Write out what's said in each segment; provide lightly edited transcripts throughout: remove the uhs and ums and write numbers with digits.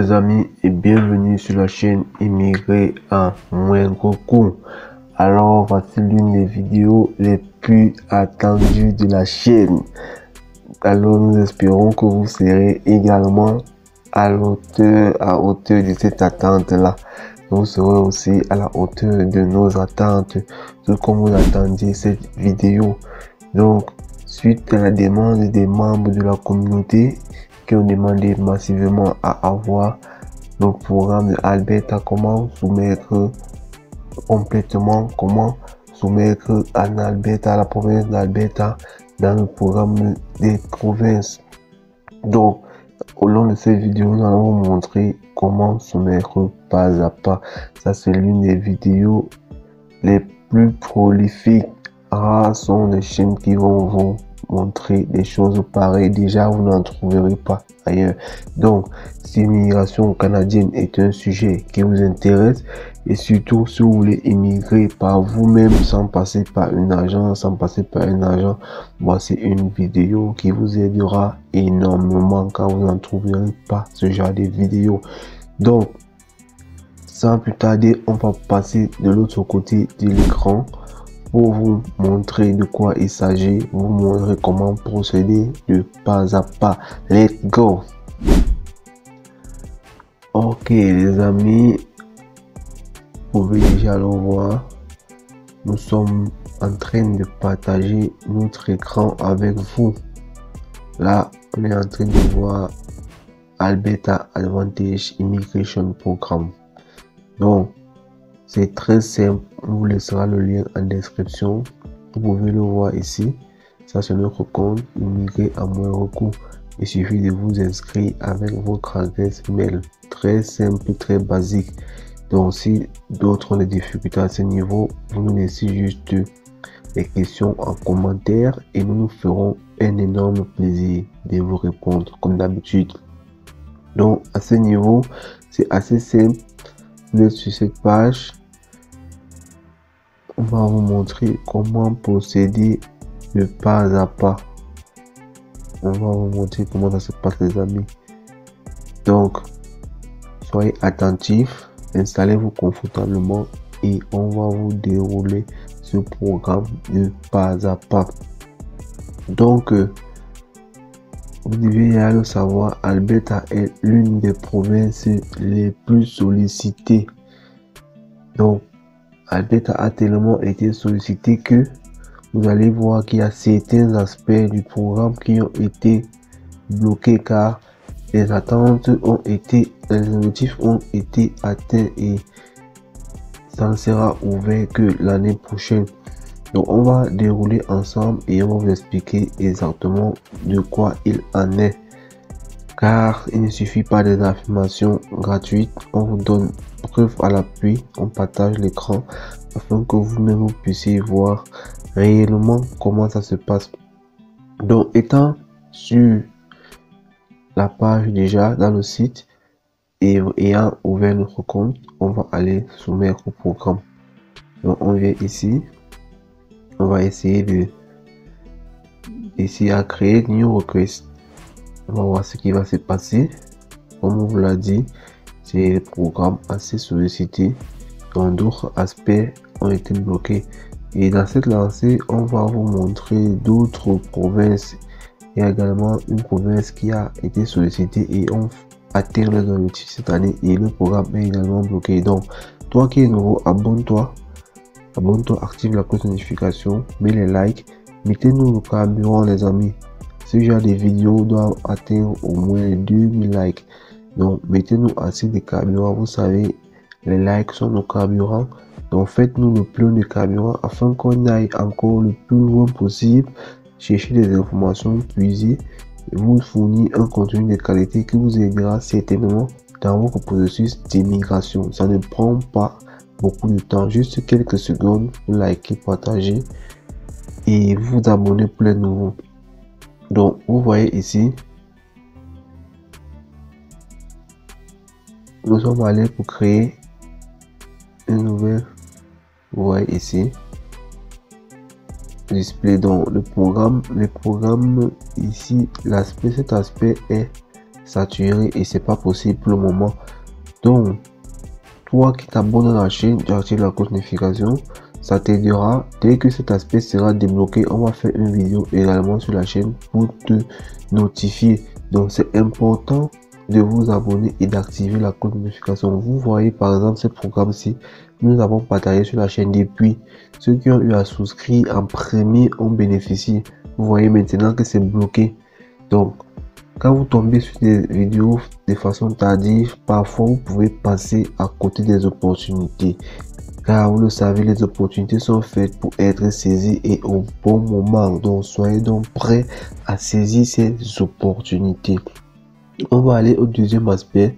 Les amis et bienvenue sur la chaîne Immigré à moindre coût. Alors voici l'une des vidéos les plus attendues de la chaîne. Alors nous espérons que vous serez également à hauteur de cette attente là. Vous serez aussi à la hauteur de nos attentes, tout comme vous attendiez cette vidéo. Donc suite à la demande des membres de la communauté qui ont demandé massivement à avoir le programme de Alberta, comment soumettre complètement, comment soumettre en Alberta, la province d'Alberta dans le programme des provinces. Donc au long de cette vidéo, nous allons vous montrer comment soumettre pas à pas. Ça, c'est l'une des vidéos les plus prolifiques. Rares sont les chaînes qui vont vous montrer des choses pareilles. Déjà, vous n'en trouverez pas ailleurs. Donc, si l'immigration canadienne est un sujet qui vous intéresse, et surtout si vous voulez immigrer par vous-même sans passer par une agence, voici une vidéo qui vous aidera énormément car vous n'en trouverez pas ce genre de vidéo. Donc, sans plus tarder, on va passer de l'autre côté de l'écran pour vous montrer de quoi il s'agit, vous montrer comment procéder de pas à pas. Let's go. Ok les amis, vous pouvez déjà le voir, nous sommes en train de partager notre écran avec vous. Là on est en train de voir Alberta Advantage Immigration Programme. Donc c'est très simple, on vous laissera le lien en description. Vous pouvez le voir ici. Ça c'est notre compte Immigré à moindre coût. Il suffit de vous inscrire avec votre adresse mail. Très simple, très basique. Donc si d'autres ont des difficultés à ce niveau, vous nous laissez juste les questions en commentaire et nous nous ferons un énorme plaisir de vous répondre comme d'habitude. Donc à ce niveau, c'est assez simple. Vous êtes sur cette page, on va vous montrer comment procéder de pas à pas. On va vous montrer comment ça se passe les amis. Donc soyez attentifs, installez-vous confortablement et on va vous dérouler ce programme de pas à pas. Donc vous devez le savoir, Alberta est l'une des provinces les plus sollicitées. Donc Alberta a tellement été sollicité que vous allez voir qu'il y a certains aspects du programme qui ont été bloqués car les attentes ont été, les objectifs ont été atteints et ça ne sera ouvert que l'année prochaine. Donc on va dérouler ensemble et on va vous expliquer exactement de quoi il en est. Car il ne suffit pas des affirmations gratuites, on vous donne preuve à l'appui, on partage l'écran afin que vous-même vous puissiez voir réellement comment ça se passe. Donc étant sur la page déjà dans le site et ayant ouvert notre compte, on va aller soumettre au programme. Donc on vient ici, on va essayer de à créer new request. On va voir ce qui va se passer. Comme on vous l'a dit, c'est un programme assez sollicité dont d'autres aspects ont été bloqués. Et dans cette lancée, on va vous montrer d'autres provinces. Il y a également une province qui a été sollicitée et on atteint les objectifs cette année et le programme est également bloqué. Donc, toi qui es nouveau, abonne-toi, active la cloche de notification, mets les likes, mettez-nous le carburant les amis. Ce genre de vidéos doivent atteindre au moins 2000 likes. Donc, mettez-nous assez de carburant. Vous savez, les likes sont nos carburants. Donc, faites-nous le plein de carburant afin qu'on aille encore le plus loin possible, chercher des informations puisées et vous fournir un contenu de qualité qui vous aidera certainement dans votre processus d'immigration. Ça ne prend pas beaucoup de temps, juste quelques secondes. Vous likez, partagez et vous abonnez pour les nouveaux. Donc vous voyez ici, nous sommes allés pour créer une nouvelle. Vous voyez ici display. Donc le programme ici, cet aspect est saturé et c'est pas possible pour le moment. Donc, toi qui t'abonnes à la chaîne, tu actives la cloche notification, ça t'aidera. Dès que cet aspect sera débloqué, on va faire une vidéo également sur la chaîne pour te notifier. Donc, c'est important de vous abonner et d'activer la cloche de notification. Vous voyez par exemple ce programme-ci, nous avons partagé sur la chaîne depuis. Ceux qui ont eu à souscrire en premier ont bénéficié. Vous voyez maintenant que c'est bloqué. Donc, quand vous tombez sur des vidéos de façon tardive, parfois vous pouvez passer à côté des opportunités. Car vous le savez, les opportunités sont faites pour être saisies et au bon moment. Donc, soyez donc prêts à saisir ces opportunités. On va aller au deuxième aspect.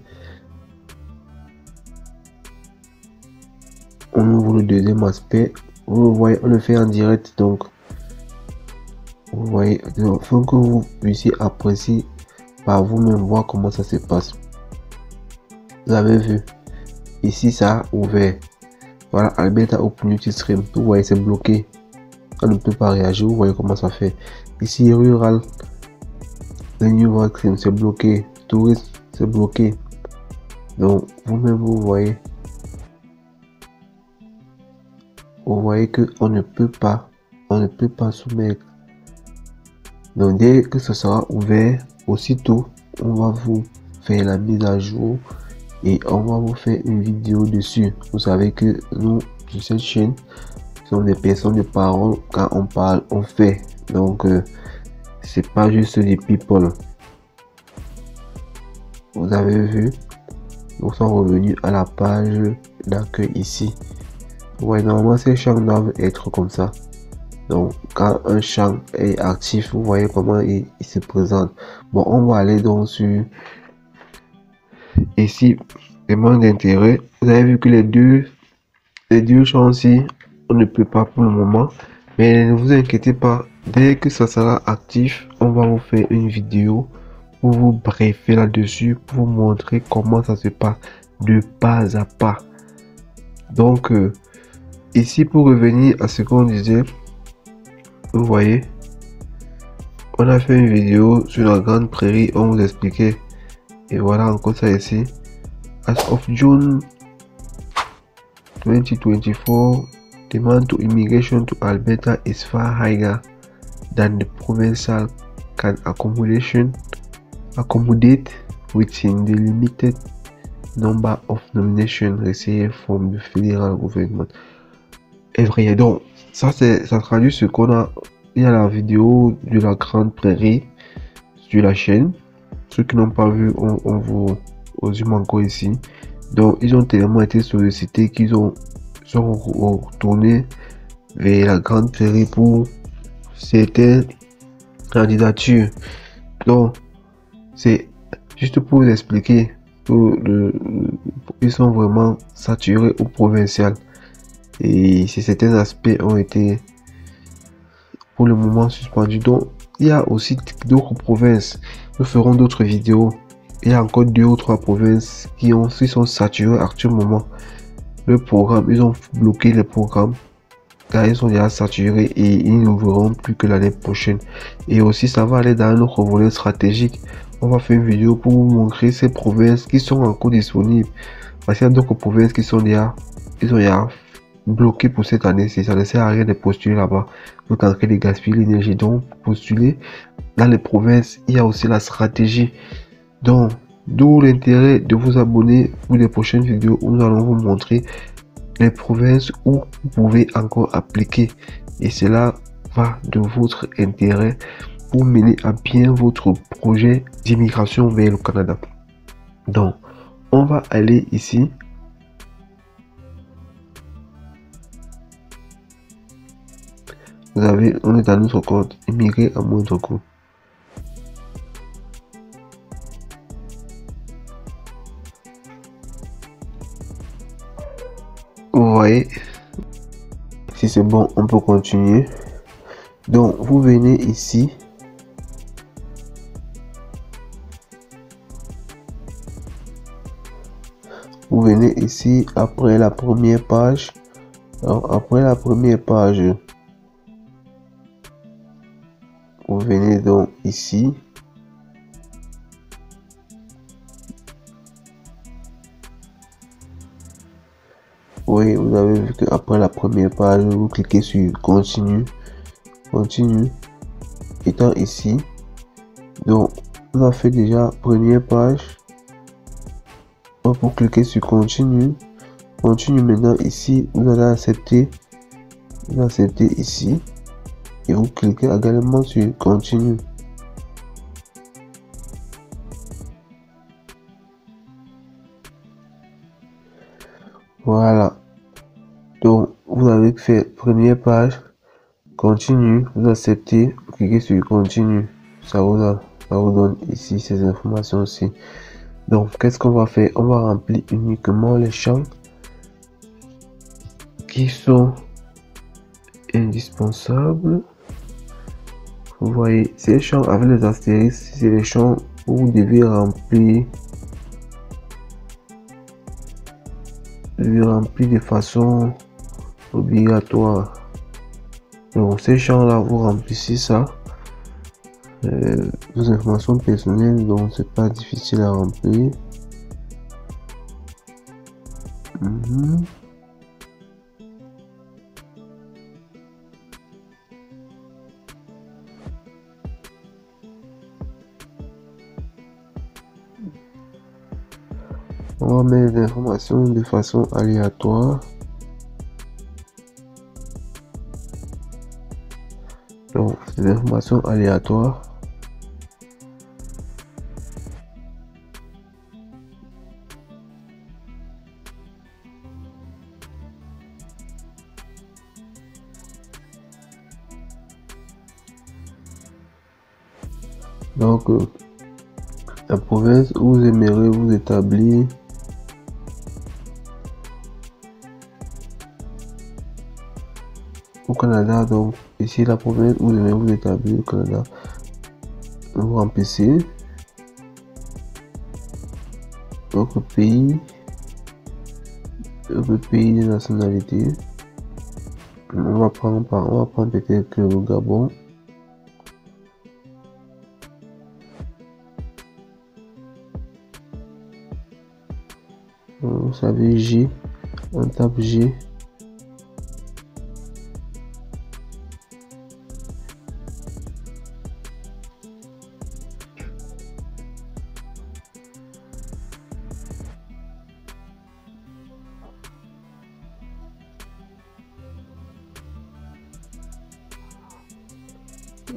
On ouvre le deuxième aspect. Vous voyez, on le fait en direct. Donc, vous voyez, il faut que vous puissiez apprécier par vous-même, voir comment ça se passe. Vous avez vu, ici ça a ouvert. Voilà, Alberta Opportunity Stream. Vous voyez, c'est bloqué. On ne peut pas réagir. Vous voyez comment ça fait. Ici, Rural, le New Stream, c'est bloqué. Tourisme, c'est bloqué. Donc, vous-même, vous voyez. Vous voyez que on ne peut pas soumettre. Donc, dès que ce sera ouvert, aussitôt, on va vous faire la mise à jour et on va vous faire une vidéo dessus. Vous savez que nous, sur cette chaîne, sont des personnes de parole. Quand on parle, on fait. Donc, c'est pas juste des people. Vous avez vu, nous sommes revenus à la page d'accueil ici. Vous voyez, normalement, ces champs doivent être comme ça. Donc, quand un champ est actif, vous voyez comment il se présente. Bon, on va aller donc sur ici, demande d'intérêt. Vous avez vu que les deux champs ici, on ne peut pas pour le moment. Mais ne vous inquiétez pas, dès que ça sera actif, on va vous faire une vidéo pour vous briefer là-dessus, pour vous montrer comment ça se passe de pas à pas. Donc, ici, pour revenir à ce qu'on disait, vous voyez, on a fait une vidéo sur la Grande Prairie, on vous expliquait. Et voilà encore ça ici. As of June 2024, demand to immigration to Alberta is far higher than the provincial can accommodate within the limited number of nominations received from the federal government. Et vrai, donc ça traduit ce qu'on a. Il y a la vidéo de la Grande Prairie sur la chaîne. Ceux qui n'ont pas vu, on vous résume encore ici. Donc ils ont tellement été sollicités qu'ils sont retournés vers la Grande Prairie pour certaines candidatures. Donc c'est juste pour vous expliquer que ils sont vraiment saturés au provincial. Et certains aspects ont été pour le moment suspendus. Donc il y a aussi d'autres provinces. Nous ferons d'autres vidéos. Il y a encore 2 ou 3 provinces qui sont saturées actuellement. Le programme, ils ont bloqué les programmes car ils sont déjà saturés et ils n'ouvriront plus que l'année prochaine. Et aussi ça va aller dans un autre volet stratégique. On va faire une vidéo pour vous montrer ces provinces qui sont encore disponibles. Parce qu'il y a d'autres provinces qui sont déjà, bloquées pour cette année. Ça ne sert à rien de postuler là-bas. Vous êtes en train de gaspiller l'énergie. Donc postuler dans les provinces, il y a aussi la stratégie. Donc d'où l'intérêt de vous abonner pour les prochaines vidéos où nous allons vous montrer les provinces où vous pouvez encore appliquer. Et cela va de votre intérêt pour mener à bien votre projet d'immigration vers le Canada. Donc on va aller ici. Vous avez, on est dans notre compte immigrer à moindre coût. Vous voyez, si c'est bon, on peut continuer. Donc vous venez ici. Vous venez ici après la première page. Alors, après la première page, vous venez donc ici. Oui, vous avez vu qu'après la première page, vous cliquez sur continue. Continue. Étant ici. Donc, on a fait déjà première page. Pour cliquer sur continue. Continue maintenant ici. Vous allez accepter. Vous acceptez ici. Et vous cliquez également sur continue. Voilà. Donc, vous avez fait première page. Continue. Vous acceptez. Vous cliquez sur continue. Ça vous donne ici ces informations aussi. Donc, qu'est-ce qu'on va faire? On va remplir uniquement les champs qui sont indispensables. Vous voyez, ces champs avec les astérisques, c'est les champs où vous devez remplir de façon obligatoire. Donc, ces champs-là, vous remplissez ça. Vos informations personnelles, donc c'est pas difficile à remplir. On va mettre les informations de façon aléatoire. Donc, c'est l'information aléatoire. Donc, la province où vous aimeriez vous établir. Au Canada, donc ici la province où vous aimeriez vous établir au Canada. Vous remplissez votre pays de nationalité. On va prendre peut-être le Gabon. Vous savez, G, on tape G.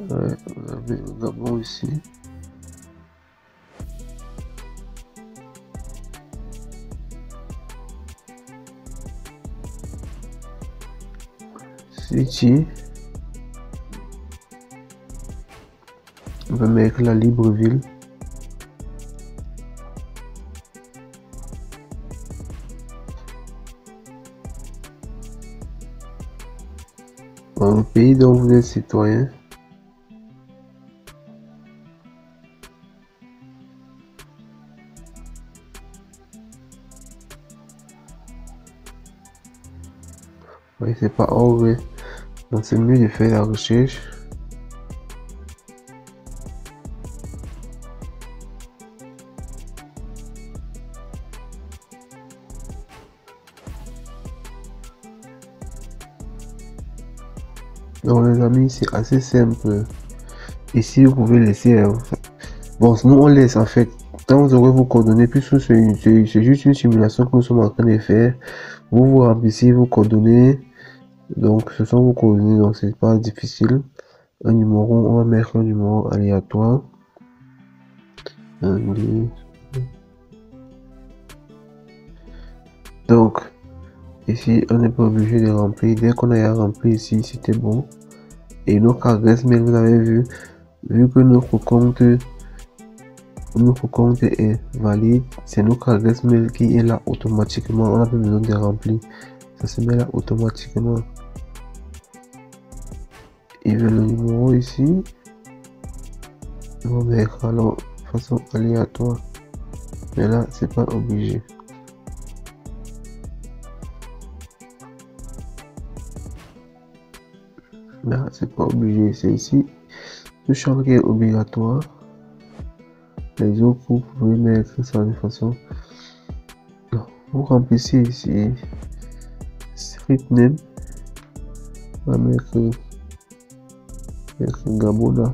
Ouais, vous avez le Gabon ici. City. On va mettre la Libreville. Dans le pays dont vous êtes citoyen. Oui, c'est pas vrai. Donc c'est mieux de faire la recherche. Donc les amis, c'est assez simple. Ici vous pouvez laisser. Bon, sinon on laisse en fait. Quand vous aurez vos coordonnées, puisque c'est juste une simulation que nous sommes en train de faire. Vous remplissez vos coordonnées. Donc ce sont vos coordonnées, donc c'est pas difficile. Un numéro, on va mettre un numéro aléatoire. 1, 2. Donc ici on n'est pas obligé de remplir. Dès qu'on a rempli ici, c'était bon. Et notre adresse mail, vous avez vu que notre compte est valide, c'est notre adresse mail qui est là automatiquement. On n'a pas besoin de remplir, ça se met là automatiquement. Il veut le numéro ici. On va mettre alors de façon aléatoire, mais là c'est pas obligé. Là c'est pas obligé, c'est ici le champ qui est obligatoire. Les autres vous pouvez mettre ça de façon. Non, vous remplissez ici street name. On va mettre Gabona.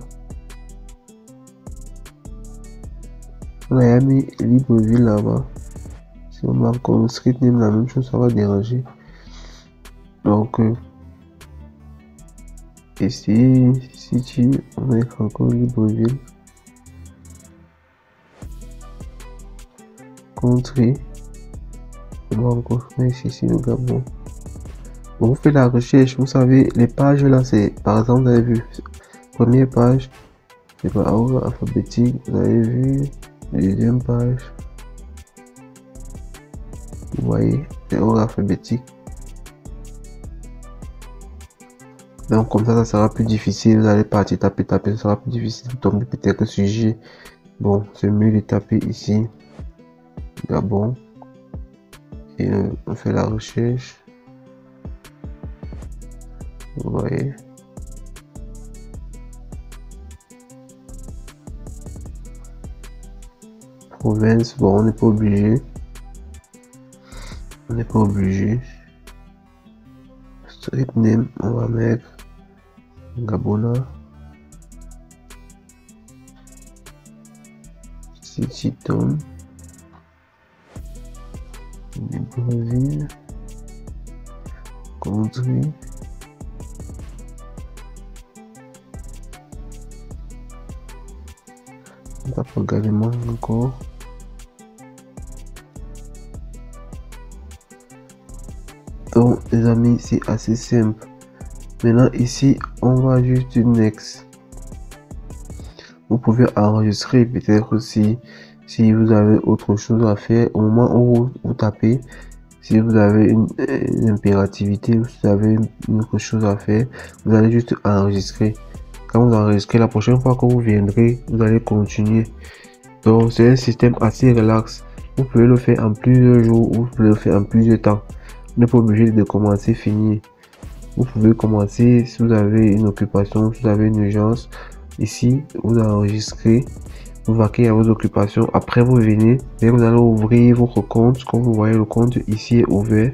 On a mis Libreville là-bas. Si on marque comme street name la même chose, ça va déranger. Donc ici, city, on va mettre encore Libreville. Country, on va encore mettre ici le Gabon. Bon, vous faites la recherche, vous savez, les pages là, c'est par exemple, vous avez vu, première page, c'est par ordre alphabétique, vous avez vu, deuxième page, vous voyez, c'est ordre alphabétique. Donc comme ça sera plus difficile, vous allez partir taper, ça sera plus difficile de tomber peut-être sujet. Bon, c'est mieux de taper ici, Gabon, et on fait la recherche. Vous voyez. Province, bon, on n'est pas obligé. On n'est pas obligé. Street name, on va mettre Gabona. City town. Libreville. Country. On va pas également encore. Donc les amis, c'est assez simple. Maintenant ici, on va juste du next. Vous pouvez enregistrer peut-être aussi si vous avez autre chose à faire au moment où vous tapez. Si vous avez une impérativité, vous avez une autre chose à faire, vous allez juste enregistrer. Quand vous enregistrez, la prochaine fois que vous viendrez, vous allez continuer. Donc c'est un système assez relax. Vous pouvez le faire en plusieurs jours ou vous pouvez le faire en plusieurs temps. Vous n'êtes pas obligé de commencer finir. Vous pouvez commencer si vous avez une occupation, si vous avez une urgence. Ici, vous enregistrez, vous vaquez à vos occupations. Après, vous venez et vous allez ouvrir votre compte. Comme vous voyez, le compte ici est ouvert.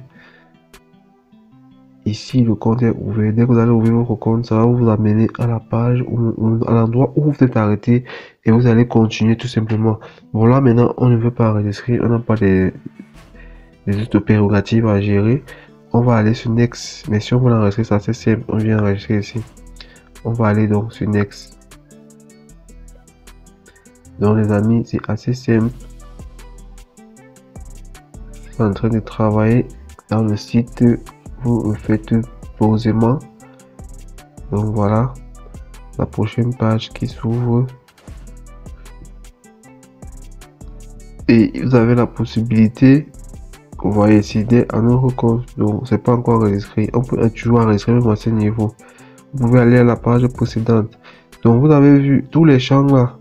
Ici, le compte est ouvert. Dès que vous allez ouvrir votre compte, ça va vous amener à la page ou à l'endroit où vous êtes arrêté et vous allez continuer tout simplement. Voilà, maintenant, on ne veut pas enregistrer, on n'a pas des autres prérogatives à gérer. On va aller sur Next. Mais si on veut l'enregistrer, c'est assez simple. On vient enregistrer ici. On va aller donc sur Next. Donc les amis, c'est assez simple. Je suis en train de travailler dans le site. Vous le faites posément. Donc voilà. La prochaine page qui s'ouvre. Et vous avez la possibilité. Vous voyez ici en autre compte. Donc c'est pas encore enregistré. On peut toujours enregistrer même à ce niveau. Vous pouvez aller à la page précédente. Donc vous avez vu tous les champs là.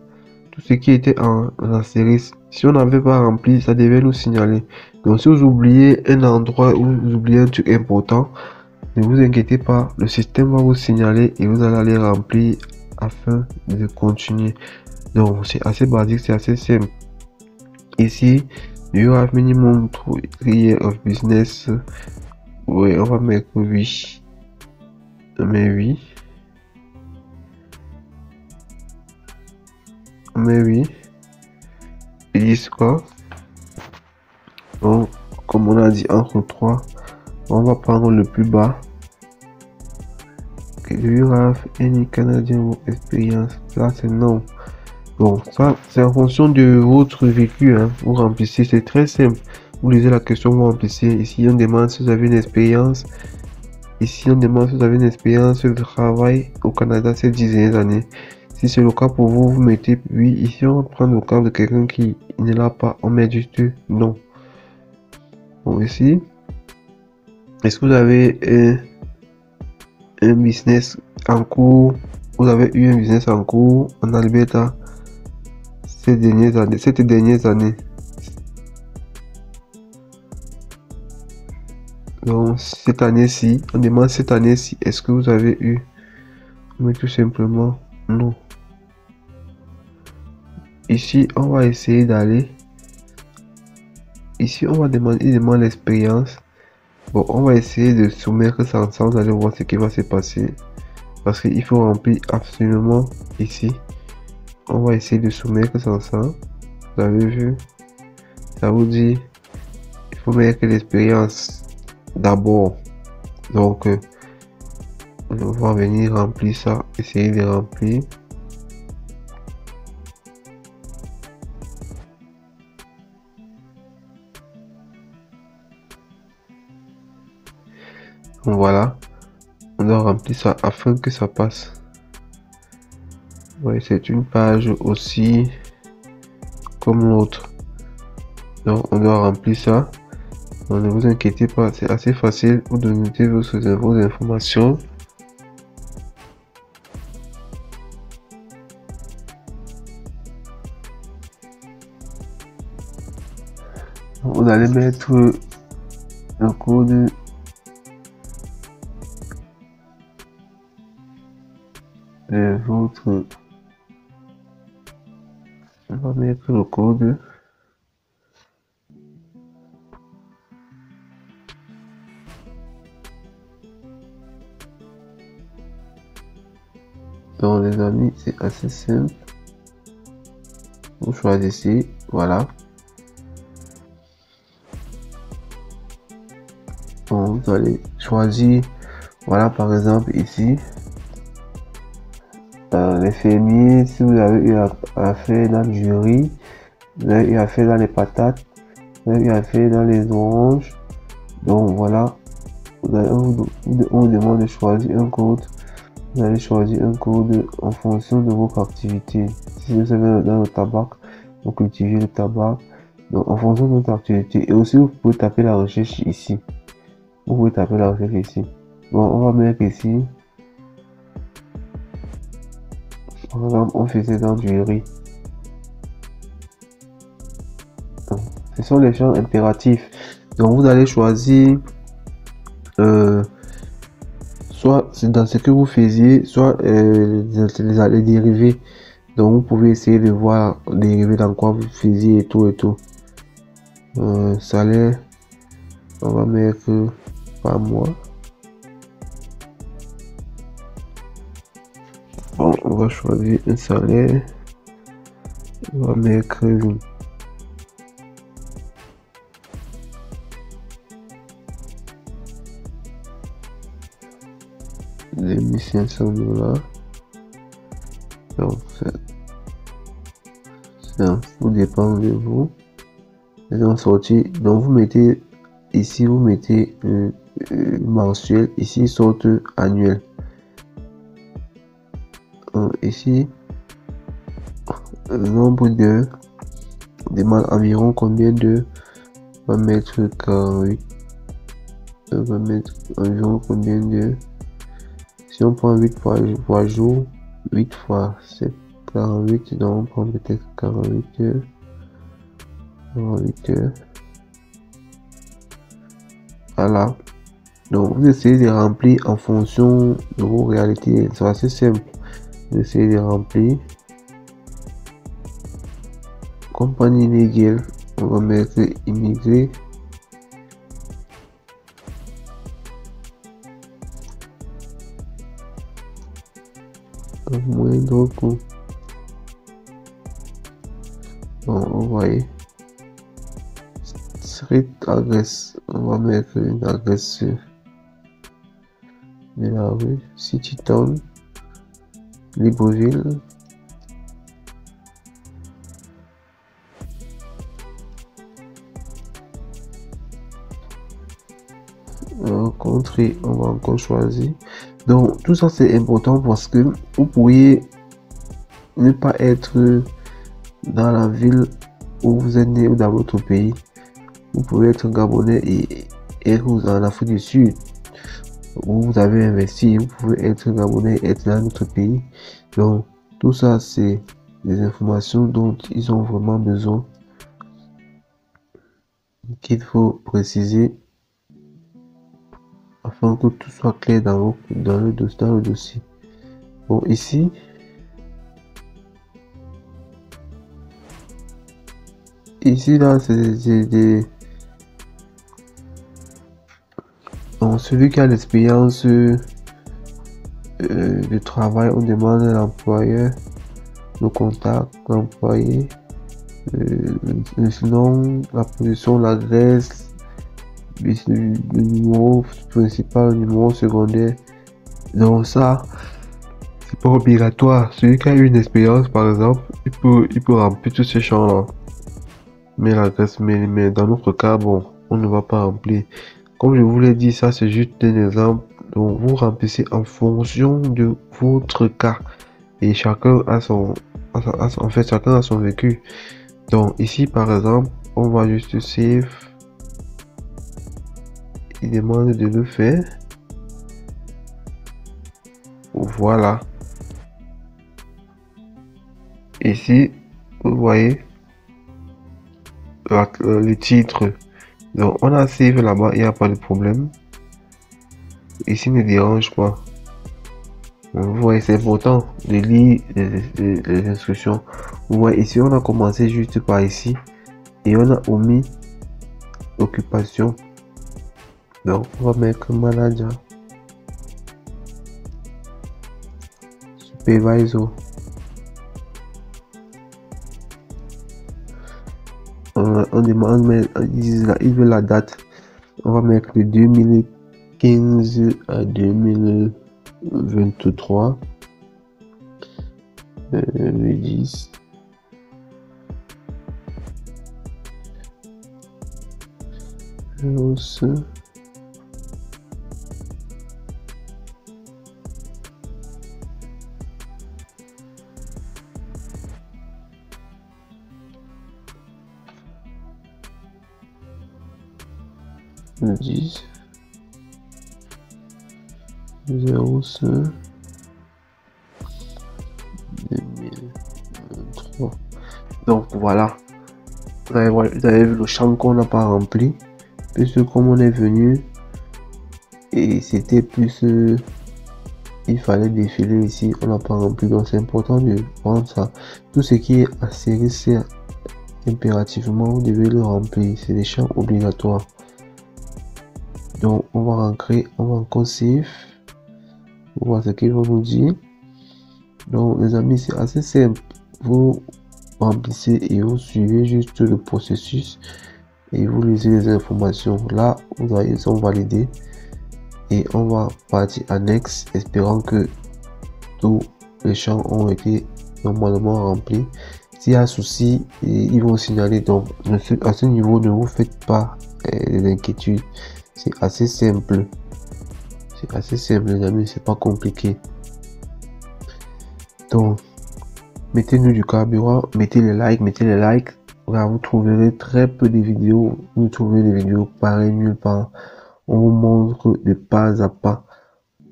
Tout ce qui était en astérisque. Si on n'avait pas rempli, ça devait nous signaler. Donc si vous oubliez un endroit ou vous oubliez un truc important, ne vous inquiétez pas, le système va vous signaler et vous allez aller remplir afin de continuer. Donc c'est assez basique, c'est assez simple. Ici, you have minimum 3 years of business. Oui, on va mettre oui. Mais oui. Mais oui. Ils disent quoi? Donc, comme on a dit entre 3, on va prendre le plus bas. Do you have any Canadian experience? Là, c'est non. Bon, ça, c'est en fonction de votre vécu. Hein. Vous remplissez, c'est très simple. Vous lisez la question, vous remplissez. Ici, on demande si vous avez une expérience. Ici, on demande si vous avez une expérience de travail au Canada ces 10 dernières années. Si c'est le cas pour vous, vous mettez oui. Ici, on prend le cas de quelqu'un qui ne l'a pas. On met juste non. Bon, ici, est-ce que vous avez un business en cours? Vous avez eu un business en cours en Alberta ces dernières années. Donc, cette année-ci, on demande cette année-ci, est-ce que vous avez eu? Mais tout simplement, non. Ici, on va essayer d'aller. Ici, on va demander, il demande l'expérience. Bon, on va essayer de soumettre ça ensemble, vous allez voir ce qui va se passer. Parce qu'il faut remplir absolument ici. On va essayer de soumettre ça ensemble. Vous avez vu? Ça vous dit, il faut mettre l'expérience d'abord. Donc, on va venir remplir ça, essayer de remplir. Donc, voilà, on doit remplir ça afin que ça passe. Oui, c'est une page aussi comme l'autre. Donc, on doit remplir ça. Donc, ne vous inquiétez pas, c'est assez facile. Vous donnez vos informations. Vous allez mettre le code de votre. On va mettre le code. Donc les amis, c'est assez simple. Vous choisissez, voilà. Donc vous allez choisir, voilà par exemple ici, les fermiers, si vous avez eu à faire dans le jury, vous avez eu à faire dans les patates, vous avez eu à faire dans les oranges. Donc voilà, on vous demande de choisir un code. Vous allez choisir un code en fonction de votre activité. Si vous êtes dans le tabac, vous cultivez le tabac. Donc en fonction de votre activité. Et aussi vous pouvez taper la recherche ici. Vous pouvez taper la recherche ici. Bon, on va mettre ici. Par exemple, on faisait dans du riz. Donc, ce sont les champs impératifs. Donc vous allez choisir soit c'est dans ce que vous faisiez, soit les dérivés. Donc vous pouvez essayer de voir dérivé dans quoi vous faisiez et tout et tout. Salaire, on va mettre par mois. Bon, on va choisir un salaire. On va mettre 2500 $. Donc ça vous dépend de vous. Et en sortie, donc vous mettez ici, vous mettez mensuel, ici sorte annuel. Ici, le nombre de demande environ combien de, on va mettre 48. On va mettre environ combien de, si on prend 8 par jour, 8 fois c'est 48, donc on prend peut-être 48 heures. 48 heures. Voilà. Donc vous essayez de remplir en fonction de vos réalités. C'est assez simple. Vous essayez de remplir. Compagnie légale, on va mettre immigré. Moindre coût. Bon, vous voyez. Street adresse, on va mettre une adresse de la rue. City Town, Libreville. Country, on va encore choisir. Donc tout ça c'est important parce que vous pourriez ne pas être dans la ville où vous êtes né ou dans votre pays. Vous pouvez être gabonais et être en Afrique du Sud où vous avez investi. Vous pouvez être gabonais et être dans notre pays. Donc tout ça c'est des informations dont ils ont vraiment besoin, qu'il faut préciser afin que tout soit clair dans le dossier. Bon, ici, là, c'est des Donc, celui qui a l'expérience de travail, on demande à l'employeur le contact, l'employé, le nom, la position, l'adresse, le numéro principal, le numéro secondaire. Donc ça, c'est pas obligatoire. Celui qui a une expérience, par exemple, il peut remplir tous ces champs-là. Mais l'adresse mail, mais dans notre cas, bon, on ne va pas remplir. Comme je vous l'ai dit, ça c'est juste un exemple. Donc vous remplissez en fonction de votre cas. Et chacun a son, en fait, chacun a son vécu. Donc ici, par exemple, on va juste save. Il demande de le faire. Voilà. Ici, vous voyez le titre. Donc on a save là-bas, il n'y a pas de problème. Ici ne dérange pas. Vous voyez, c'est important de lire les instructions. Vous voyez, ici on a commencé juste par ici et on a omis occupation. Donc on va mettre manager, supervisor. On demande, mais il veut la date. On va mettre de 2015 à 2023. Le 10. Le 10 05 2023. Donc voilà, vous avez vu le champ qu'on n'a pas rempli, puisque comme on est venu et c'était plus il fallait défiler ici, on n'a pas rempli. Donc c'est important de prendre ça. Tout ce qui est asserré, c'est impérativement vous devez le remplir, c'est des champs obligatoires. Donc on va rentrer, on va encore save. On voit ce qu'il va nous dire. Donc les amis, c'est assez simple. Vous remplissez et vous suivez juste le processus et vous lisez les informations. Là, vous allez, ils sont validés et on va partir annexe, espérant que tous les champs ont été normalement remplis. S'il y a un souci, ils vont signaler. Donc à ce niveau, ne vous faites pas des inquiétudes. C'est assez simple. C'est assez simple, les amis, c'est pas compliqué. Donc, mettez-nous du carburant, mettez les likes. Là, vous trouverez très peu de vidéos. Vous trouvez des vidéos pareilles nulle part. On vous montre de pas à pas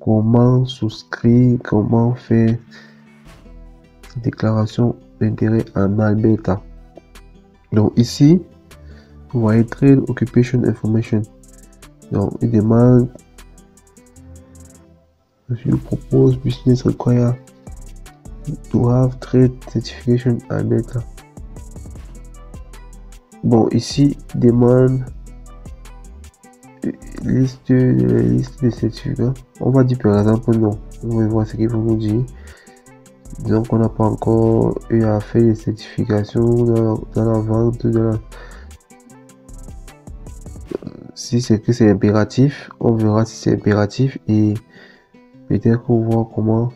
comment souscrire, comment faire déclaration d'intérêt en Alberta. Donc ici, vous voyez Trade Occupation Information. Donc, il demande, je propose business require to have trade certification Alberta. Bon, ici, il demande liste de certificats. On va dire par exemple non. On va voir ce qu'il faut nous dire. Donc, on n'a pas encore eu à faire les certifications dans la vente de la. Si c'est que c'est impératif, on verra si c'est impératif et peut-être qu'on voit comment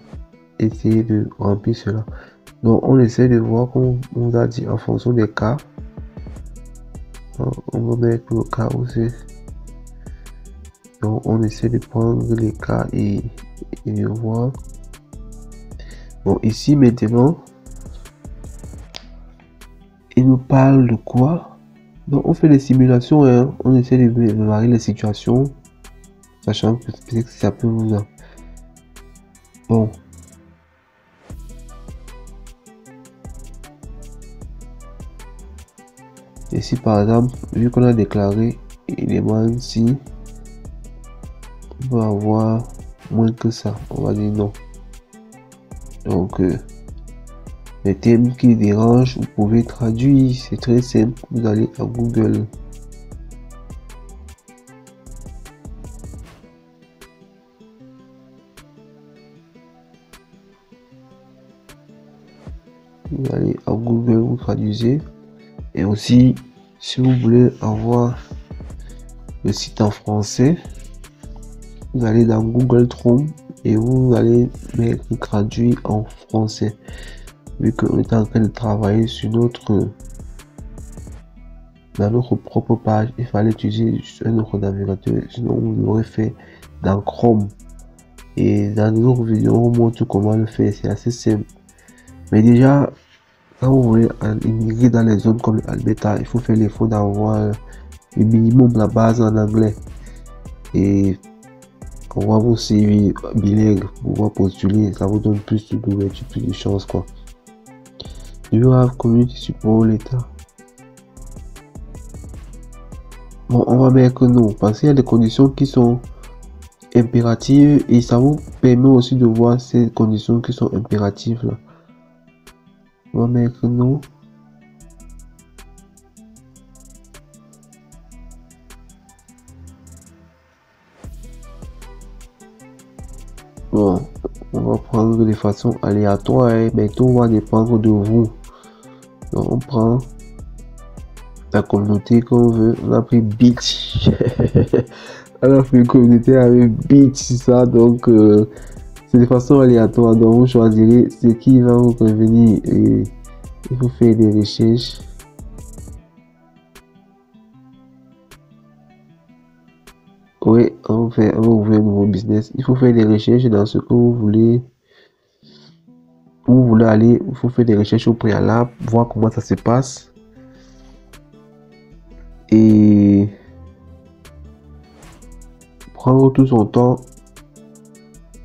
essayer de remplir cela. Donc on essaie de voir, comme on a dit, en fonction des cas. On va mettre le cas aussi. Donc on essaie de prendre les cas et de voir. Bon, ici maintenant, il nous parle de quoi? Donc on fait des simulations, hein. On essaie de varier les situations, sachant que peut-être que ça peut nous... Bon. Ici par exemple, vu qu'on a déclaré, il demande si on va avoir moins que ça. On va dire non. Donc les thèmes qui dérangent, vous pouvez traduire, c'est très simple. Vous allez à Google. Vous allez à Google, vous traduisez. Et aussi, si vous voulez avoir le site en français, vous allez dans Google Chrome et vous allez mettre traduit en français. Vu qu'on est en train de travailler sur dans notre propre page, il fallait utiliser un autre navigateur, sinon vous l'aurez fait dans Chrome. Et dans notre vidéo, on montre comment le faire, c'est assez simple. Mais déjà, quand vous voulez immigrer dans les zones comme Alberta, il faut faire l'effort d'avoir le minimum, la base en anglais. Et on va vous suivre bilingue pour pouvoir postuler, ça vous donne plus d'ouverture, plus de chance quoi. Do you have community support letter? Bon, on va mettre non, parce qu'il y a des conditions qui sont impératives et ça vous permet aussi de voir ces conditions qui sont impératives là. On va mettre non. Bon, on va prendre de façon aléatoire, hein, mais tout va dépendre de vous. Donc, on prend la communauté qu'on veut. On a pris Beach. On a pris une communauté avec Beach, ça. Donc, c'est de façon aléatoire. Donc, vous choisirez ce qui va vous convenir. Et il faut faire des recherches. Oui, on va ouvrir un nouveau business. Il faut faire des recherches dans ce que vous voulez. Où vous voulez aller, il faut faire des recherches au préalable, voir comment ça se passe. Et prendre tout son temps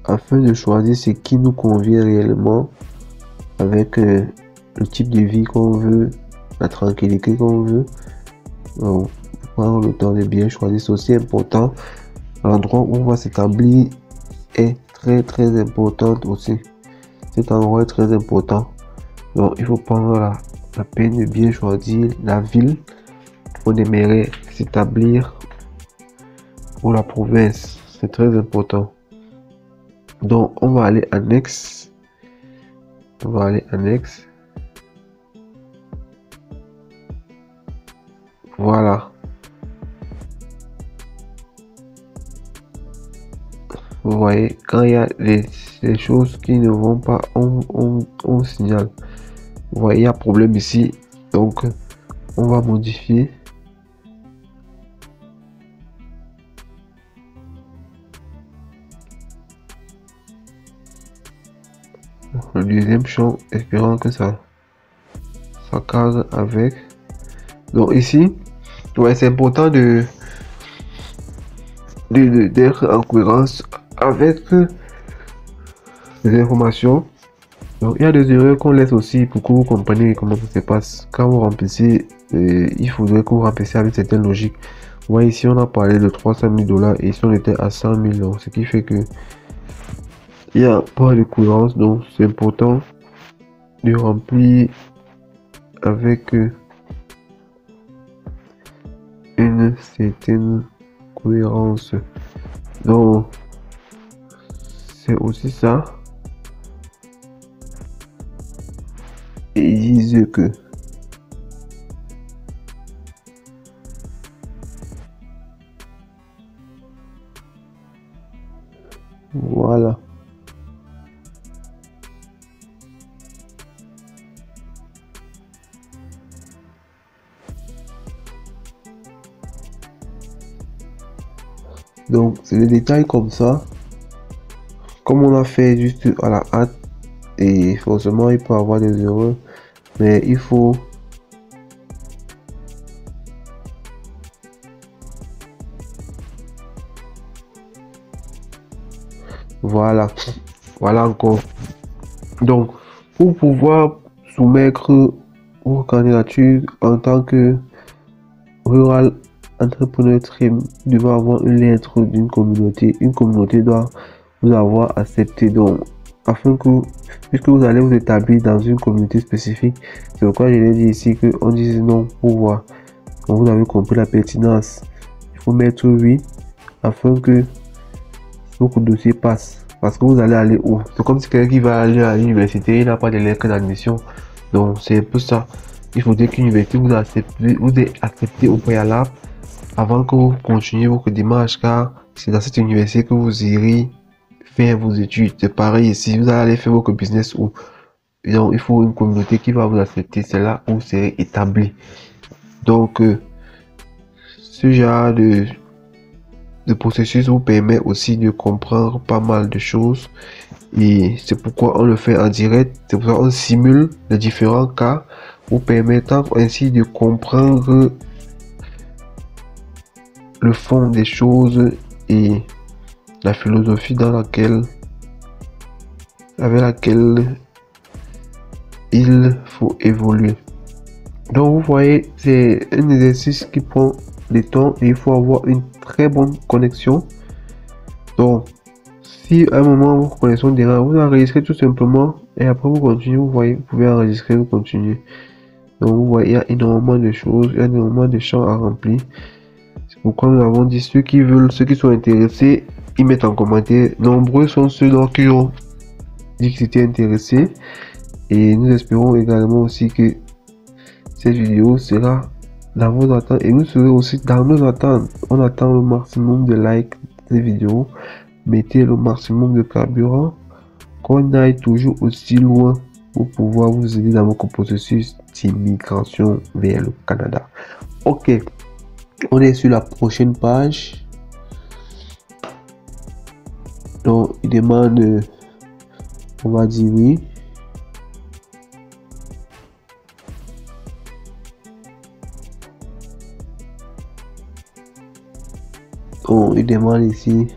afin de choisir ce qui nous convient réellement avec le type de vie qu'on veut, la tranquillité qu'on veut. Donc, prendre le temps de bien choisir, c'est aussi important. L'endroit où on va s'établir est très important aussi. Cet endroit est très important. Donc, il faut prendre la peine de bien choisir la ville où on aimerait s'établir ou la province. C'est très important. Donc, on va aller annexe. On va aller annexe. Voilà. Vous voyez, quand il y a des choses qui ne vont pas, on signale. Vous voyez, il y a problème ici. Donc, on va modifier. Le deuxième champ, espérant que ça cadre avec. Donc ici, ouais, c'est important d'être en cohérence avec les informations. Donc il y a des erreurs qu'on laisse aussi pour que vous compreniez comment ça se passe. Quand vous remplissez, il faudrait que vous remplissiez avec certaines logiques. Vous voyez ici on a parlé de 300 000 $ et ici on était à 100 000 $, ce qui fait que il n'y a pas de cohérence. Donc c'est important de remplir avec une certaine cohérence. Donc c'est aussi ça. Et ils disent que voilà. Donc c'est des détails comme ça, comme on a fait juste à la hâte, et forcément il peut y avoir des erreurs, mais il faut voilà encore. Donc pour pouvoir soumettre vos candidatures en tant que rural entrepreneur trim, devant avoir une lettre d'une communauté. Une communauté doit vous avoir accepté. Donc, afin que, puisque vous allez vous établir dans une communauté spécifique, c'est pourquoi je l'ai dit ici que on dise non pour voir. Donc, vous avez compris la pertinence. Il faut mettre oui afin que votre dossier passe. Parce que vous allez aller où? C'est comme si quelqu'un qui va aller à l'université, il n'a pas de lettre d'admission. Donc c'est un peu ça. Il faudrait qu'une université vous ait accepté au préalable avant que vous continuiez votre démarche, car c'est dans cette université que vous irez faire vos études. C'est pareil ici, vous allez faire votre business ou donc il faut une communauté qui va vous accepter, c'est là où c'est établi. Donc ce genre de processus vous permet aussi de comprendre pas mal de choses et c'est pourquoi on le fait en direct. C'est pour ça qu'on simule les différents cas, vous permettant ainsi de comprendre le fond des choses et la philosophie avec laquelle il faut évoluer. Donc vous voyez, c'est un exercice qui prend du temps et il faut avoir une très bonne connexion. Donc si à un moment votre connexion dérange, vous enregistrez tout simplement et après vous continuez, vous voyez, vous pouvez enregistrer, vous continuez. Donc vous voyez, il y a énormément de choses, il y a énormément de champs à remplir. C'est pourquoi nous avons dit ceux qui veulent, ceux qui sont intéressés, ils mettent en commentaire. Nombreux sont ceux qui ont dit qu'ils étaient intéressés. Et nous espérons également aussi que cette vidéo sera dans vos attentes et nous serons aussi dans nos attentes. On attend le maximum de likes de cette vidéo. Mettez le maximum de carburant, qu'on aille toujours aussi loin pour pouvoir vous aider dans votre processus d'immigration vers le Canada. Ok, on est sur la prochaine page. Donc il demande, on va dire oui. Donc il demande ici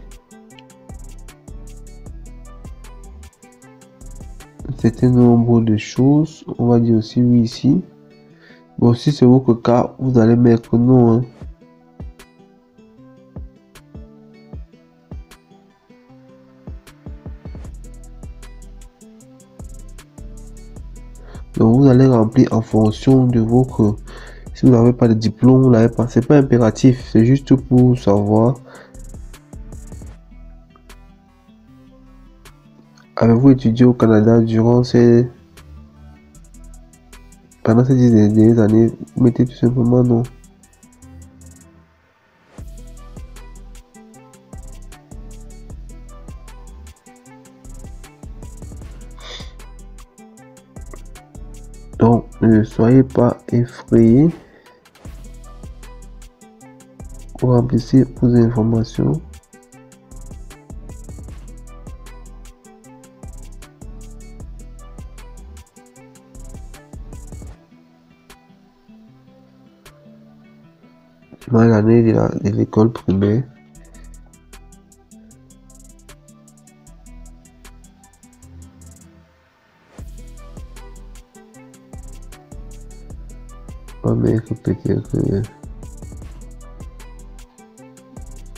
un certain nombre de choses. On va dire aussi oui ici. Bon, si c'est votre cas, vous allez mettre non. Hein. Donc vous allez remplir en fonction de votre... Si vous n'avez pas de diplôme, vous n'avez pas... C'est pas impératif, c'est juste pour savoir. Avez-vous étudié au Canada durant pendant ces 10 dernières années? Vous mettez tout simplement non. Donc ne soyez pas effrayés. Vous remplissez vos informations. Durant l'année de l'école primaire. On va mettre peut-être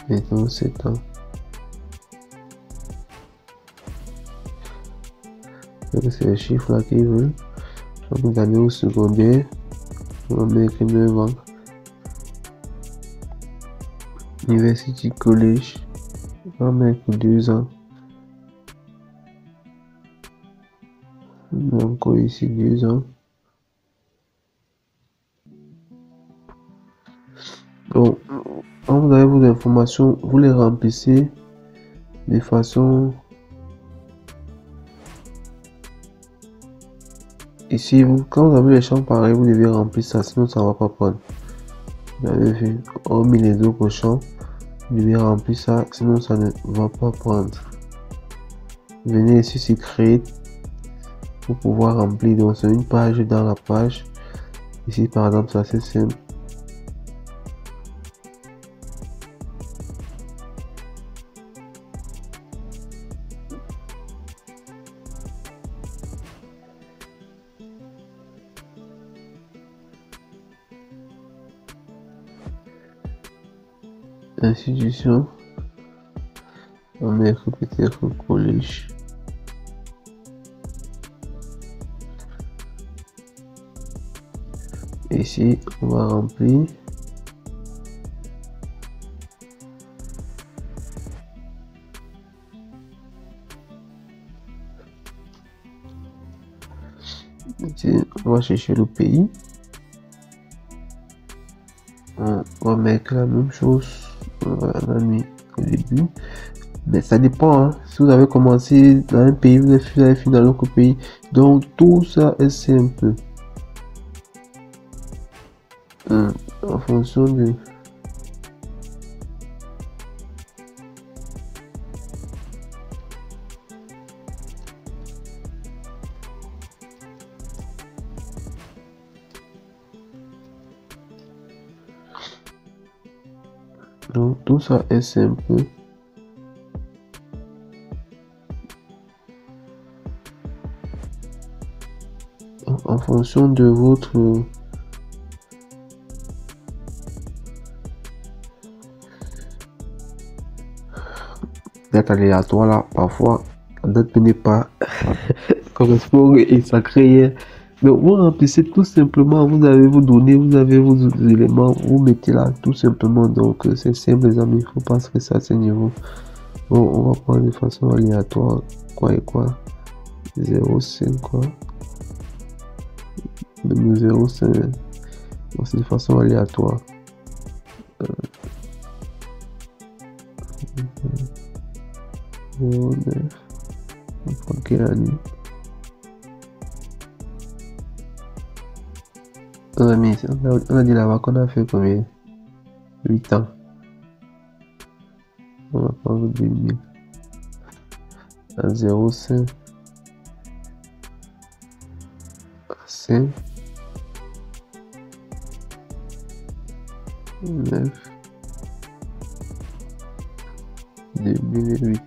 maintenant 7 ans. C'est les chiffres là qu'ils veulent. Donc l'année au secondaire, on va mettre 9 ans. University College, on va mettre 2 ans. Encore ici 2 ans. Donc, quand vous avez vos informations, vous les remplissez de façon... Ici, quand vous avez les champs pareils, vous devez remplir ça, sinon ça ne va pas prendre. Vous avez vu, hormis les autres champs, vous devez remplir ça, sinon ça ne va pas prendre. Venez ici sur Create pour pouvoir remplir. Donc, c'est une page dans la page. Ici, par exemple, c'est assez simple. Institution, on va mettre peut-être collège. Ici, on va remplir. On va chercher le pays. On va mettre la même chose. On a mis au début. Mais ça dépend. Hein. Si vous avez commencé dans un pays, vous avez fini dans l'autre pays. Donc tout ça est simple. En fonction de... Donc tout ça est simple. En fonction de votre date aléatoire là, parfois la date n'est pas correspond et ça crée. Donc vous remplissez tout simplement, vous avez vos données, vous avez vos éléments, vous mettez là tout simplement. Donc c'est simple les amis, il faut pas stresser à ce niveau. Bon, on va prendre de façon aléatoire quoi et quoi. 0,5 quoi. Même 0,5. C'est de façon aléatoire. 0,9. On prend quelle année? On a dit là-bas qu'on a fait combien? 8 ans. On va prendre 2000. À 0,5. 5. 9. 2008.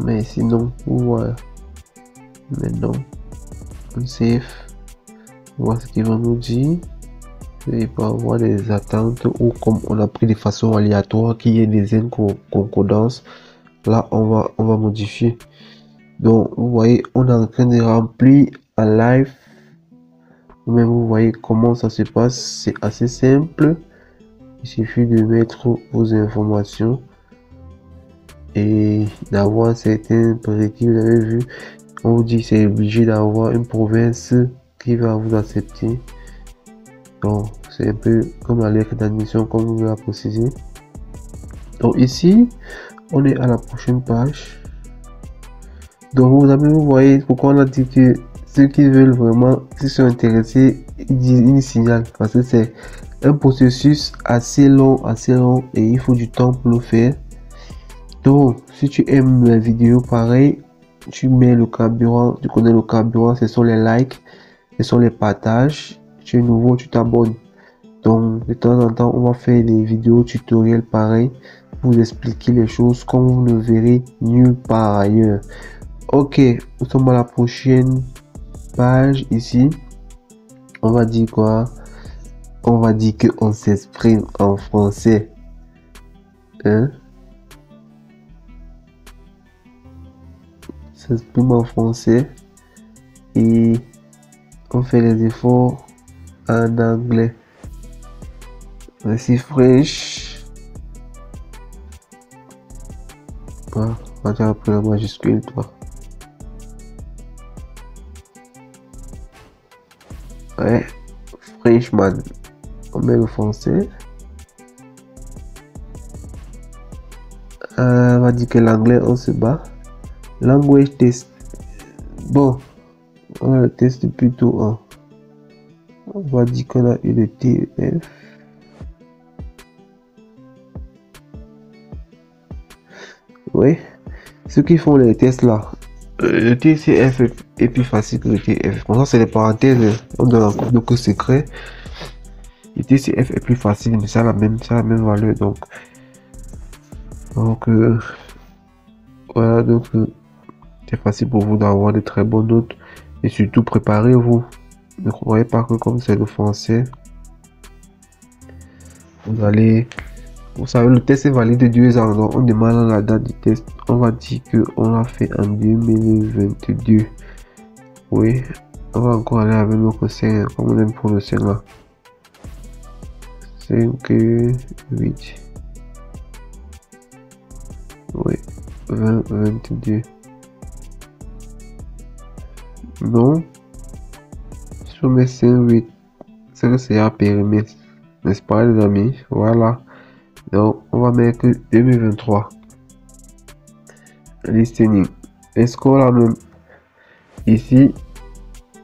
Mais sinon, voilà. Maintenant, on save. Voir ce qu'ils vont nous dire. Et pas avoir des attentes ou comme on a pris de façon aléatoire qu'il y ait des inconcordances. Là, on va modifier. Donc, vous voyez, on est en train de remplir en live. Mais vous voyez comment ça se passe. C'est assez simple. Il suffit de mettre vos informations et d'avoir certains prérequis. Vous avez vu, on vous dit c'est obligé d'avoir une province qui va vous accepter. Donc, c'est un peu comme la lettre d'admission, comme vous l'a précisé. Donc, ici, on est à la prochaine page. Donc, vous voyez pourquoi on a dit que ceux qui veulent vraiment, qui sont intéressés, ils signalent parce que c'est un processus assez long et il faut du temps pour le faire. Donc, si tu aimes la vidéo, pareil, tu mets le carburant, tu connais le carburant, ce sont les likes, ce sont les partages. Tu es nouveau, tu t'abonnes. Donc, de temps en temps, on va faire des vidéos tutoriels pareil, pour vous expliquer les choses comme vous le verrez nulle part ailleurs. Ok, nous sommes à la prochaine page ici. On va dire quoi? On va dire que on s'exprime en français. Hein? S'exprime en français et on fait les efforts en anglais. Merci fraîche. On va dire après la majuscule, toi. Ouais, freshman. On met le français. On va dire que l'anglais, on se bat. Language test. Bon, on a le test plutôt 1. On va dire qu'on a eu le TEF. Oui, ceux qui font les tests là, le TCF est plus facile que le TF. Pour ça, c'est les parenthèses, on donne un cours de cours secret. Le TCF est plus facile, mais ça a la même valeur. Donc voilà, donc c'est facile pour vous d'avoir de très bonnes notes. Et surtout, préparez-vous. Ne croyez pas que comme c'est le français, vous allez... Vous savez, le test est valide de 2 ans. Donc, on demande la date du test. On va dire qu'on l'a fait en 2022. Oui, on va encore aller avec notre 5, comme on aime pour le 5 là. 5, 8. Oui. 22. Non. Si on met 5, 8, c'est que c'est à périmètre. N'est-ce pas les amis? Voilà. Donc on va mettre 2023. Listening. Est-ce qu'on l'a même? Ici,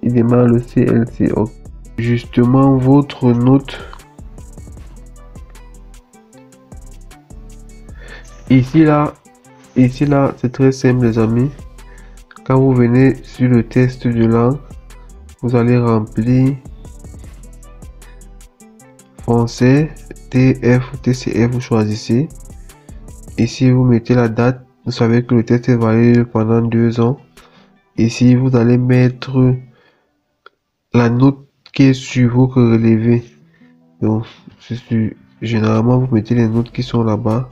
il démarre le CLC. Justement, votre note. Ici là, c'est très simple les amis. Quand vous venez sur le test de langue, vous allez remplir français, TF ou TCF, vous choisissez. Ici, vous mettez la date. Vous savez que le test est valide pendant 2 ans. Ici, vous allez mettre la note qui est sur votre relevé. Donc, généralement, vous mettez les notes qui sont là-bas.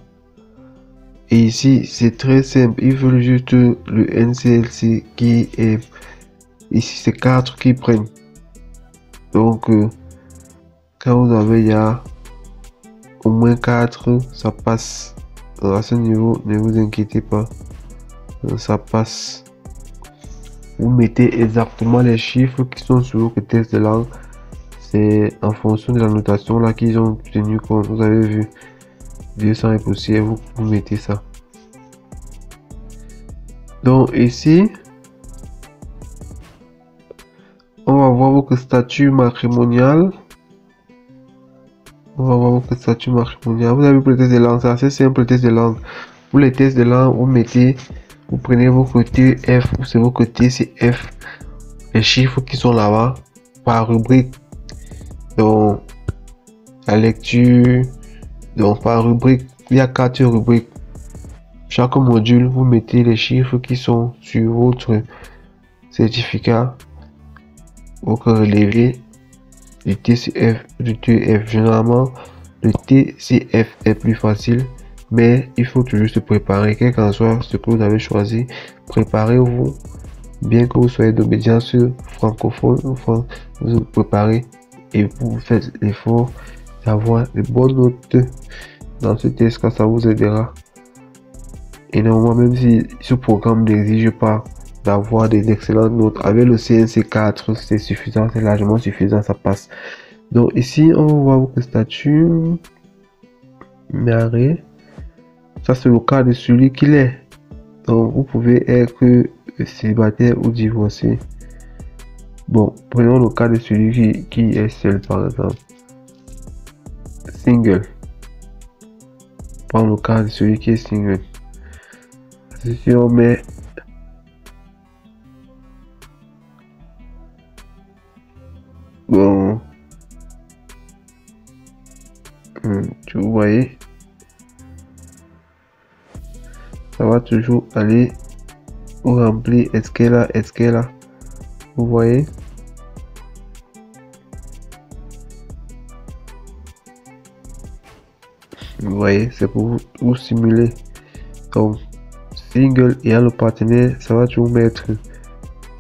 Et ici, c'est très simple. Ils veulent juste le NCLC qui est... Ici, c'est 4 qui prennent. Donc, quand vous avez il y a au moins 4, ça passe. À ce niveau, ne vous inquiétez pas. Ça passe. Vous mettez exactement les chiffres qui sont sur votre test de langue. C'est en fonction de la notation là qu'ils ont tenu compte. Vous avez vu. 200 est possible, vous mettez ça. Donc ici, on va voir votre statut matrimonial. Vous avez vu le test de langue, c'est assez simple le test de langue. Pour les tests de langue, vous prenez vos côtés F ou c'est vos côtés CF. Les chiffres qui sont là-bas par rubrique. Donc la lecture. Donc par rubrique, il y a 4 rubriques. Chaque module, vous mettez les chiffres qui sont sur votre certificat. Votre relevé du TCF, du TF. Généralement, le TCF est plus facile, mais il faut toujours se préparer, quel qu'en soit ce que vous avez choisi. Préparez-vous, bien que vous soyez d'obédience francophone, vous vous préparez et vous faites l'effort d'avoir de bonnes notes dans ce test, car ça vous aidera. Et normalement, même si ce programme n'exige pas d'avoir des excellentes notes, avec le CNC4, c'est suffisant, c'est largement suffisant, ça passe. Donc ici, on va voir votre statut. Marié. Ça, c'est le cas de celui qui l'est. Donc, vous pouvez être célibataire ou divorcé. Bon, prenons le cas de celui qui est seul, par exemple. Single. Prends le cas de celui qui est single. Si on met bon, vous voyez, ça va toujours aller ou remplir est-ce qu'elle a, vous voyez. Vous voyez, c'est pour vous simuler. Donc single et à le partenaire, ça va toujours mettre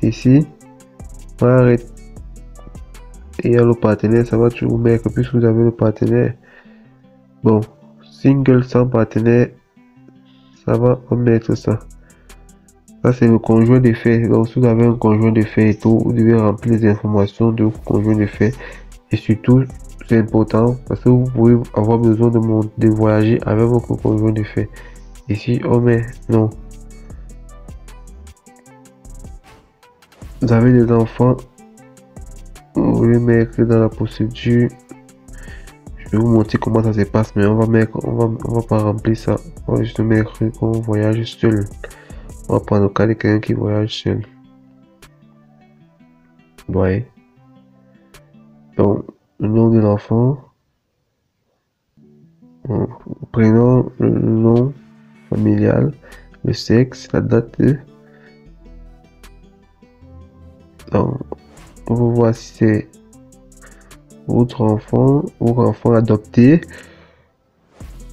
ici. Arrête. Et à le partenaire, ça va toujours mettre puisque vous avez le partenaire. Bon, single sans partenaire, ça va remettre ça. Ça c'est le conjoint de fait. Donc si vous avez un conjoint de fait et tout, vous devez remplir les informations de votre conjoint de fait. Et surtout, c'est important parce que vous pouvez avoir besoin de voyager avec votre conjoint de fait. Ici, on met non. Vous avez des enfants, vous voulez mettre dans la procédure. Je vais vous montrer comment ça se passe, mais on va pas remplir ça. On va juste mettre qu'on voyage seul. On va prendre le cas de quelqu'un qui voyage seul. Vous voyez. Donc, le nom de l'enfant. Prénom, le nom familial, le sexe, la date. Donc, on va voir si c'est votre enfant ou enfant adopté.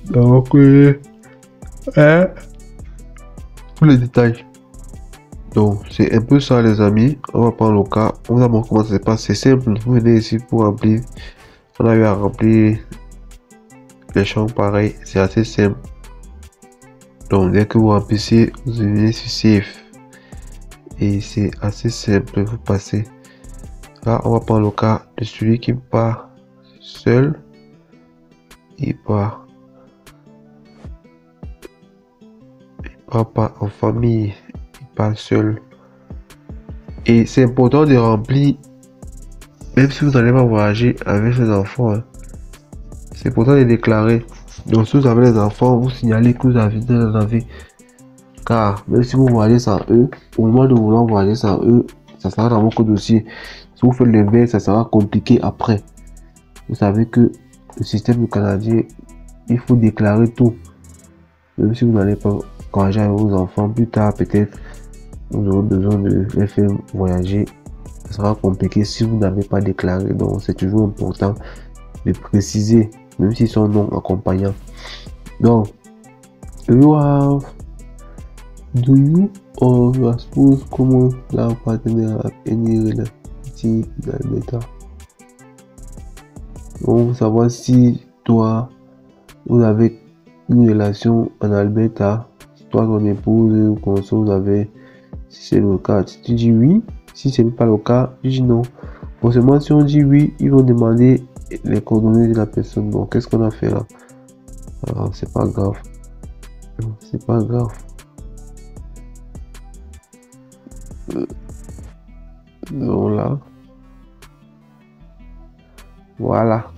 Donc, tous les détails. Donc, c'est un peu ça, les amis. On va prendre le cas. On va voir comment ça se passe. C'est simple. Vous venez ici pour remplir. On a eu à remplir les champs pareil. C'est assez simple. Donc dès que vous remplissez, vous venez sur Save. Et c'est assez simple, vous passez. Là, on va prendre le cas de celui qui part seul. Il part pas en famille, il part seul. Et c'est important de remplir, même si vous n'allez pas voyager avec ses enfants, hein, c'est important de déclarer. Donc si vous avez des enfants, vous signalez que vous en avez. Car même si vous voyagez sans eux, au moment de vouloir voyager sans eux, ça sera dans votre dossier. Si vous faites l'inverse, ça sera compliqué après. Vous savez que le système canadien, il faut déclarer tout. Même si vous n'allez pas voyager avec vos enfants, plus tard peut-être, vous aurez besoin de les faire voyager. Ça sera compliqué si vous n'avez pas déclaré. Donc c'est toujours important de préciser, même s'ils sont non accompagnants. Donc, do you or you are supposed comment la partenaire à any relative d'Alberta. Donc, savoir si toi, vous avez une relation en Alberta, toi, ton épouse ou conso, vous avez, si c'est le cas, tu dis oui. Si ce n'est pas le cas, tu dis non. Forcément, si on dit oui, ils vont demander les coordonnées de la personne. Bon, qu'est-ce qu'on a fait là? Alors, c'est pas grave. C'est pas grave. Donc là, voilà,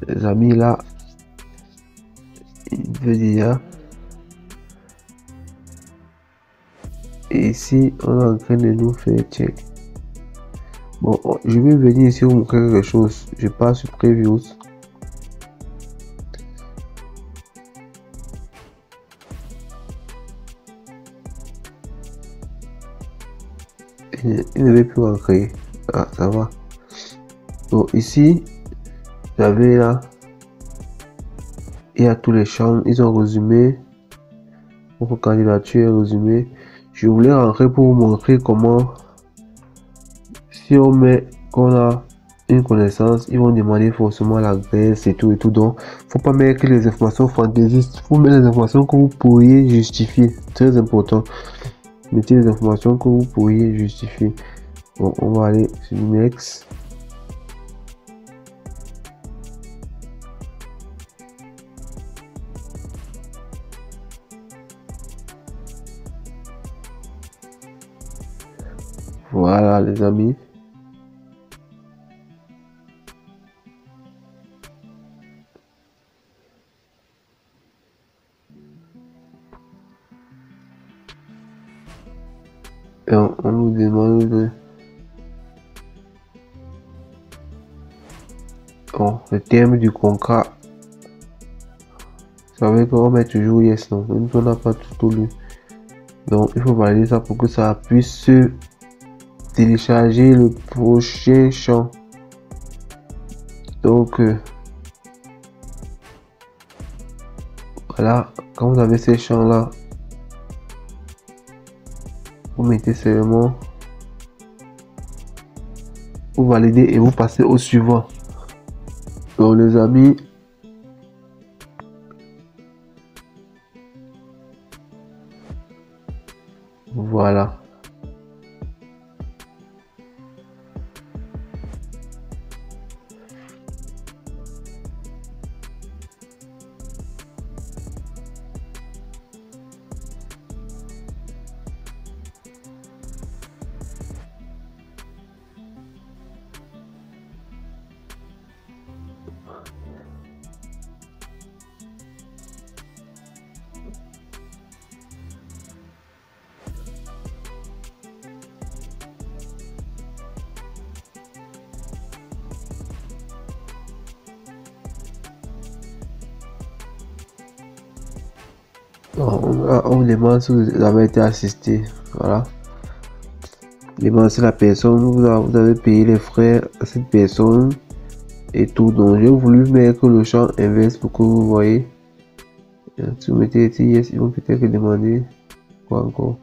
les amis, là, il veut dire. Et ici, on est en train de nous faire check. Bon, je vais venir ici vous montrer quelque chose. Je passe sur Previews. Il ne veut plus rentrer. Ah, ça va. Donc ici, vous avez là, il y a tous les champs. Ils ont résumé. Votre candidature est résumée. Je voulais rentrer pour vous montrer comment, si on met qu'on a une connaissance, ils vont demander forcément l'adresse et tout. Donc, faut pas mettre que les informations fantaisistes. Faut mettre les informations que vous pourriez justifier. Très important. Mettez les informations que vous pourriez justifier. Bon, on va aller sur Next. Voilà les amis. Et on nous demande de... Bon, le terme du contrat. Vous savez qu'on met toujours yes, non, même si on n'a pas tout lu. Donc il faut valider ça pour que ça puisse se télécharger le prochain champ. Donc voilà, quand vous avez ces champs là, vous mettez seulement, vous validez et vous passez au suivant. Donc les amis, voilà. On demande si vous avez été assisté. Voilà. Demande si la personne, vous avez payé les frais à cette personne et tout. Donc, j'ai voulu mettre le champ inverse pour que vous voyez. Si vous mettez ici, yes, ils vont peut-être demander quoi encore.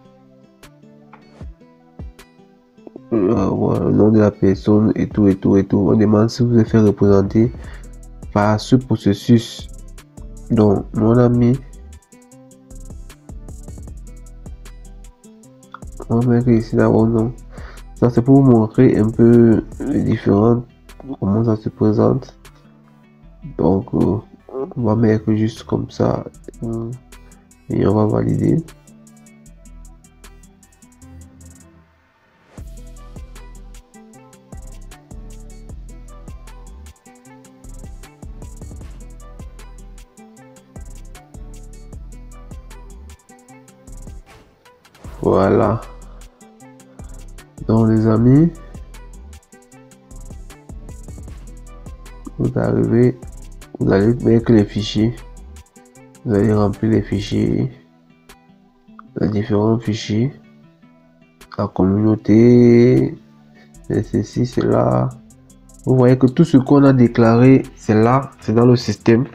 Voilà, le nom de la personne et tout. On demande si vous êtes fait représenter par ce processus. Donc, mon ami, On va mettre ici d'abord non. Ça c'est pour vous montrer un peu les différentes, comment ça se présente. Donc on va mettre juste comme ça et on va valider. Voilà. Donc les amis, vous arrivez, vous allez mettre les fichiers, vous allez remplir les fichiers, les différents fichiers, la communauté, et ceci, cela. Vous voyez que tout ce qu'on a déclaré, c'est là, c'est dans le système.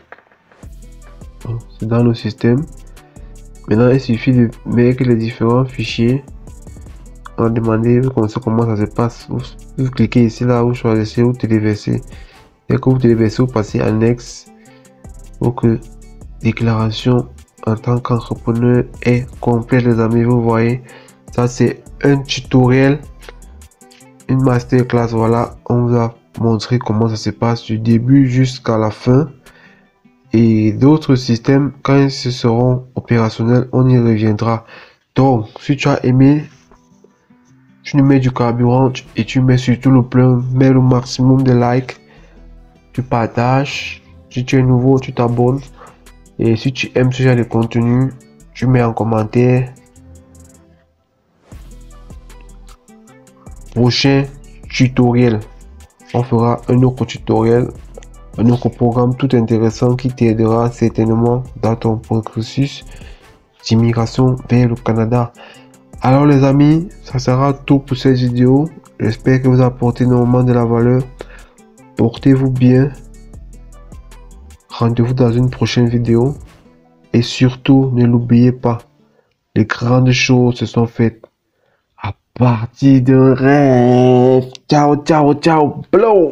C'est dans le système. Maintenant, il suffit de mettre les différents fichiers. On va demander comment ça se passe. Vous cliquez ici, là, vous choisissez, vous téléversez. Dès que vous téléversez, vous passez annexe pour que déclaration en tant qu'entrepreneur est complète, les amis. Vous voyez, ça c'est un tutoriel, une masterclass. Voilà, on vous a montré comment ça se passe du début jusqu'à la fin. Et d'autres systèmes, quand ils seront opérationnels, on y reviendra. Donc, si tu as aimé, tu nous mets du carburant et tu mets surtout le plein, mets le maximum de likes, tu partages. Si tu es nouveau, tu t'abonnes. Et si tu aimes ce genre de contenu, tu mets en commentaire. Prochain tutoriel, on fera un autre tutoriel, un autre programme tout intéressant qui t'aidera certainement dans ton processus d'immigration vers le Canada. Alors les amis, ça sera tout pour cette vidéo. J'espère que vous apportez énormément de la valeur. Portez-vous bien. Rendez-vous dans une prochaine vidéo. Et surtout, ne l'oubliez pas, les grandes choses se sont faites à partir d'un rêve. Ciao, ciao, ciao, blow!